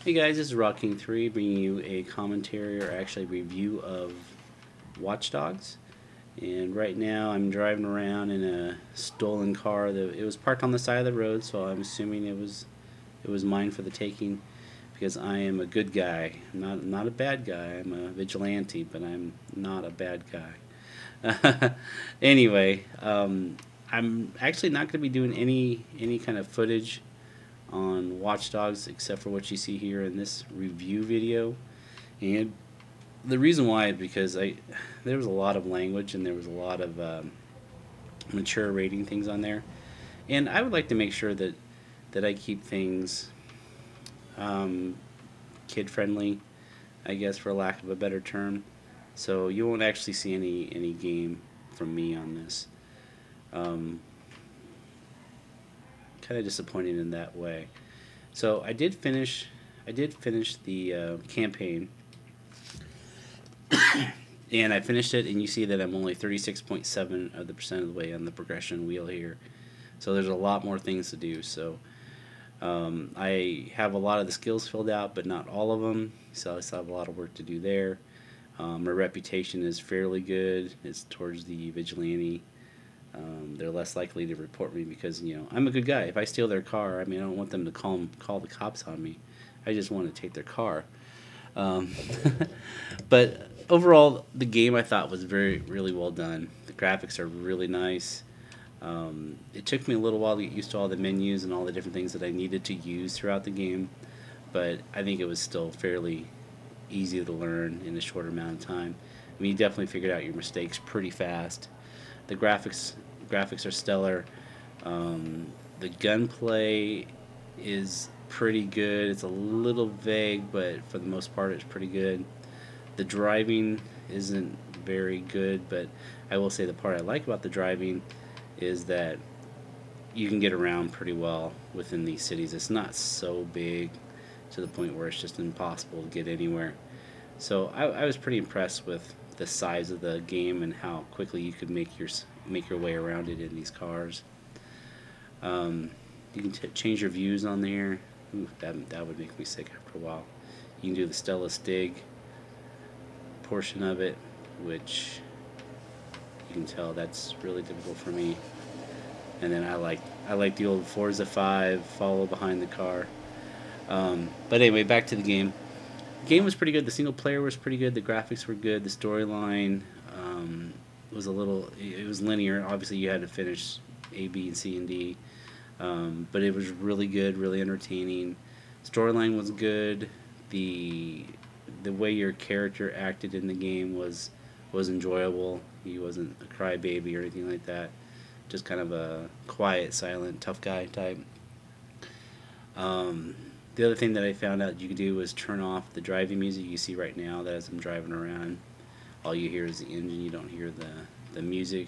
Hey guys, this is Rocking3 bringing you a commentary or actually review of Watchdogs. And right now I'm driving around in a stolen car that it was parked on the side of the road, so I'm assuming it was mine for the taking because I am a good guy. I'm not a bad guy. I'm a vigilante, but I'm not a bad guy. Anyway, I'm actually not going to be doing any kind of footage on Watchdogs except for what you see here in this review video. And the reason why is because there was a lot of language and there was a lot of mature rating things on there, and I would like to make sure that I keep things kid friendly, I guess, for lack of a better term. So you won't actually see any game from me on this. Kind of disappointing in that way. So I did finish the campaign, and I finished it, and you see that I'm only 36.7% of the way on the progression wheel here. So there's a lot more things to do. So I have a lot of the skills filled out, but not all of them. So I still have a lot of work to do there. My reputation is fairly good. It's towards the vigilante. They're less likely to report me because, I'm a good guy. If I steal their car, I don't want them to call the cops on me. I just want to take their car. But overall, the game I thought was really well done. The graphics are really nice. It took me a little while to get used to all the menus and all the different things that I needed to use throughout the game, but I think it was still fairly easy to learn in a short amount of time. You definitely figured out your mistakes pretty fast. The graphics are stellar. The gunplay is pretty good. It's a little vague, but for the most part, it's pretty good. The driving isn't very good, but I will say the part I like about the driving is that you can get around pretty well within these cities. It's not so big to the point where it's just impossible to get anywhere. So I was pretty impressed with the size of the game and how quickly you could make your way around it in these cars. You can change your views on there. Ooh, that would make me sick after a while. You can do the Stella Stig portion of it, which you can tell that's really difficult for me. And then I like the old Forza 5 follow behind the car. But anyway, back to the game. The game was pretty good. The single player was pretty good. The graphics were good. The storyline was it was linear. Obviously, you had to finish A, B, and C, and D. But it was really good, really entertaining. Storyline was good. The way your character acted in the game was enjoyable. He wasn't a crybaby or anything like that. Just kind of a quiet, silent, tough guy type. The other thing that I found out you could do was turn off the driving music you see right now. That as I'm driving around, all you hear is the engine. You don't hear the music.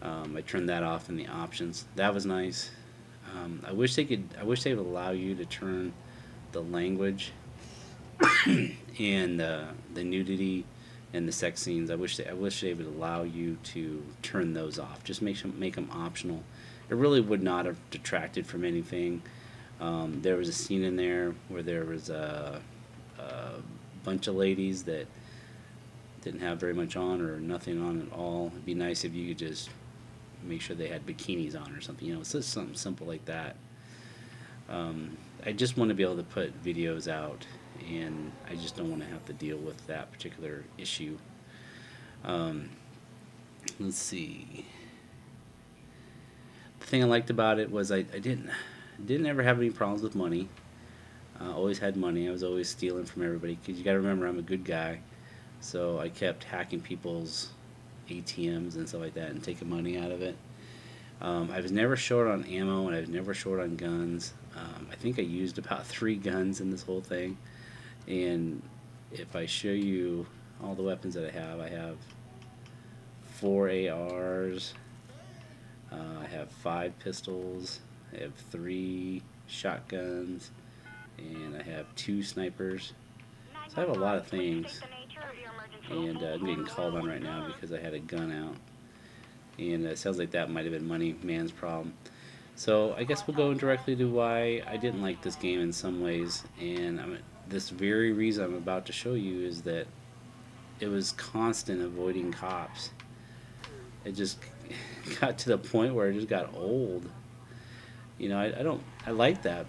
I turned that off in the options. That was nice. I wish they would allow you to turn the language and the nudity and the sex scenes. I wish they would allow you to turn those off. Just make them optional. It really would not have detracted from anything. There was a scene in there where there was a bunch of ladies that didn't have very much on or nothing on at all. It'd be nice if you could just make sure they had bikinis on or something. It's just something simple like that. I just want to be able to put videos out, and I just don't want to have to deal with that particular issue. Let's see. The thing I liked about it was I didn't ever have any problems with money. Always had money. I was always stealing from everybody because you got to remember I'm a good guy. So I kept hacking people's ATMs and stuff like that and taking money out of it. I was never short on ammo, and I was never short on guns. I think I used about 3 guns in this whole thing. And if I show you all the weapons that I have 4 ARs, I have 5 pistols, I have 3 shotguns, and I have 2 snipers. So I have a lot of things, and I'm getting called on right now because I had a gun out. And it sounds like that might have been Money Man's problem. So I guess we'll go directly to why I didn't like this game in some ways, and this very reason I'm about to show you is that it was constant avoiding cops. It just got to the point where it just got old. You know, I don't I like that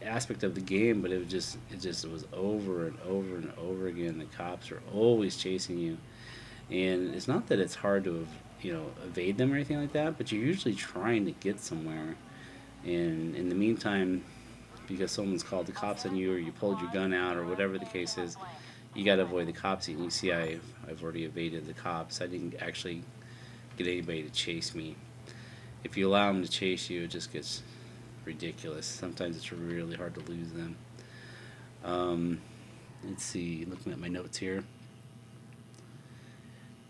aspect of the game, but it was over and over and over again. The cops are always chasing you, and it's not that it's hard to evade them or anything like that, but you're usually trying to get somewhere, and in the meantime, because someone's called the cops on you or you pulled your gun out or whatever the case is, you got to avoid the cops. And you see, I've already evaded the cops. I didn't actually get anybody to chase me. If you allow them to chase you, it just gets ridiculous. Sometimes it's really hard to lose them. Um, let's see. Looking at my notes here,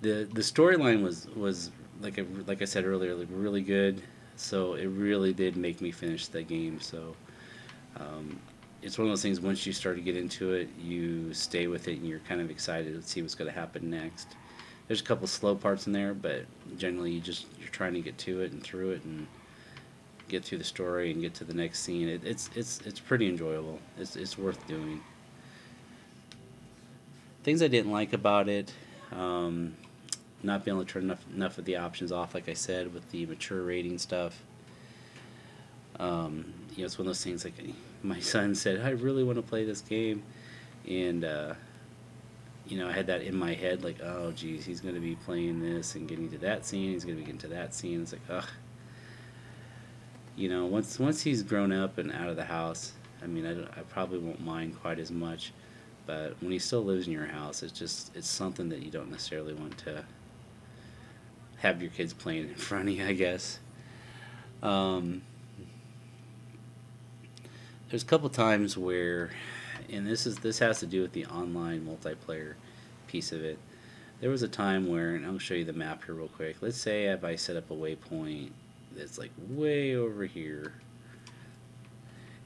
the storyline was like I said earlier, like really good. So it really did make me finish that game. So um, it's one of those things. Once you start to get into it, you stay with it, and you're kind of excited to see what's going to happen next. There's a couple slow parts in there, but generally you're trying to get to it and through it and get through the story and get to the next scene. It's pretty enjoyable. It's worth doing. Things I didn't like about it, um, not being able to turn enough of the options off, like I said, with the mature rating stuff. It's one of those things like my son said, I really want to play this game, and I had that in my head, like, oh, geez, he's going to be playing this and getting to that scene. He's going to be getting to that scene. It's like, ugh. Once he's grown up and out of the house, I mean, I probably won't mind quite as much. But when he still lives in your house, it's something that you don't necessarily want to have your kids playing in front of you, I guess. Um, there's a couple times where, and this has to do with the online multiplayer piece of it. There was a time where, and I'll show you the map here real quick. Let's say if I set up a waypoint that's like way over here,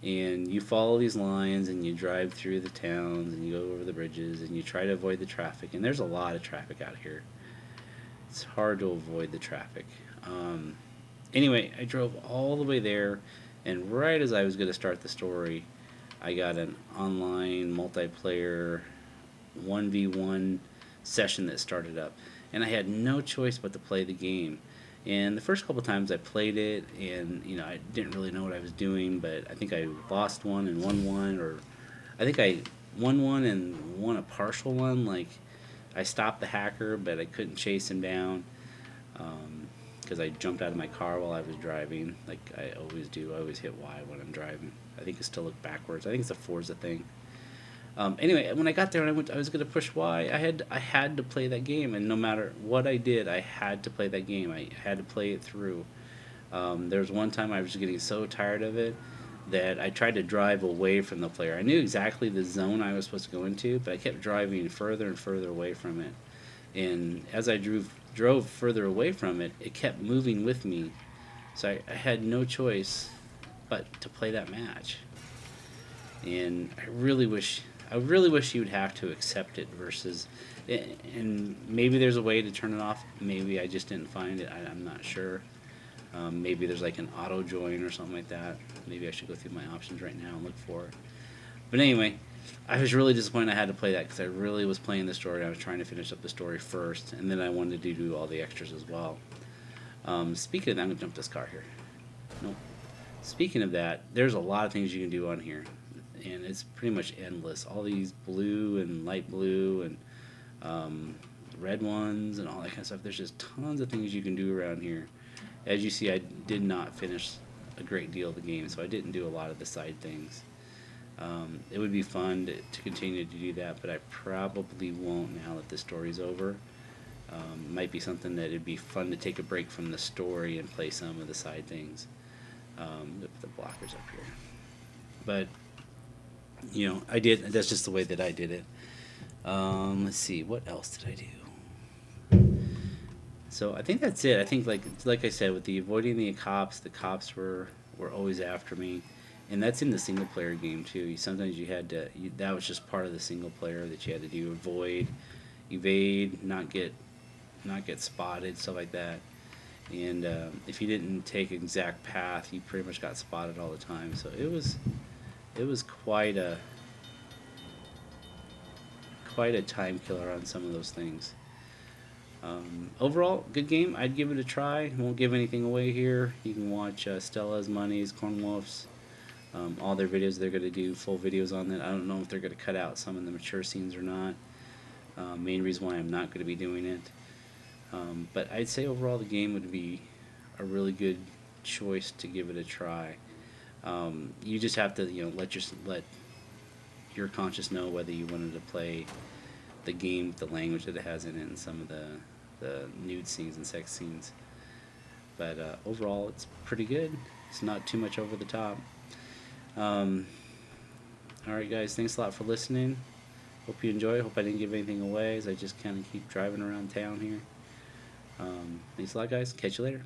and you follow these lines and you drive through the towns and you go over the bridges and you try to avoid the traffic, and there's a lot of traffic out here. It's hard to avoid the traffic. Anyway, I drove all the way there, and right as I was going to start the story, I got an online multiplayer 1v1 session that started up, and I had no choice but to play the game. And the first couple times I played it, and I didn't really know what I was doing, but I think I lost one and won one, or I think I won one and won a partial one. Like, I stopped the hacker, but I couldn't chase him down because I jumped out of my car while I was driving, like I always do. I always hit Y when I'm driving. I think I still look backwards. I think it's a Forza thing. Anyway, when I got there and I was going to push Y, I had to play that game, and no matter what I did, I had to play that game. I had to play it through. There was one time I was getting so tired of it that I tried to drive away from the player. I knew exactly the zone I was supposed to go into, but I kept driving further and further away from it. And as I drove further away from it, it kept moving with me. So I had no choice but to play that match. And I really wish you would have to accept it versus, and maybe there's a way to turn it off. Maybe I just didn't find it. I'm not sure. Maybe there's like an auto join or something like that. Maybe I should go through my options right now and look for it. But anyway, I was really disappointed I had to play that because I really was playing the story. I was trying to finish up the story first, and then I wanted to do all the extras as well. Speaking of that, I'm going to jump this car here. Nope. Speaking of that, there's a lot of things you can do on here, and it's pretty much endless. All these blue and light blue and red ones and all that kind of stuff. There's just tons of things you can do around here. As you see, I did not finish a great deal of the game, so I didn't do a lot of the side things. It would be fun to continue to do that, but I probably won't now that the story's over. Might be something that it'd be fun to take a break from the story and play some of the side things. The blockers up here. But, I did. That's just the way that I did it. Let's see. What else did I do? So I think that's it. I think, like I said, with the avoiding the cops were always after me. And that's in the single player game too. Sometimes you had to. That was just part of the single player that you had to do: avoid, evade, not get spotted, stuff like that. and if you didn't take exact path, you pretty much got spotted all the time. So it was quite a time killer on some of those things. Overall, good game. I'd give it a try. Won't give anything away here. You can watch Stella's, Money's, Cornwolf's, all their videos. They're going to do full videos on that. I don't know if they're going to cut out some of the mature scenes or not. Main reason why I'm not going to be doing it. But I'd say overall the game would be a really good choice to give it a try. You just have to, let your conscience know whether you wanted to play the game, the language that it has in it, and some of the nude scenes and sex scenes. But overall, it's pretty good. It's not too much over the top. Alright guys, thanks a lot for listening. Hope you enjoy. Hope I didn't give anything away as I just kind of keep driving around town here. Thanks a lot guys. Catch you later.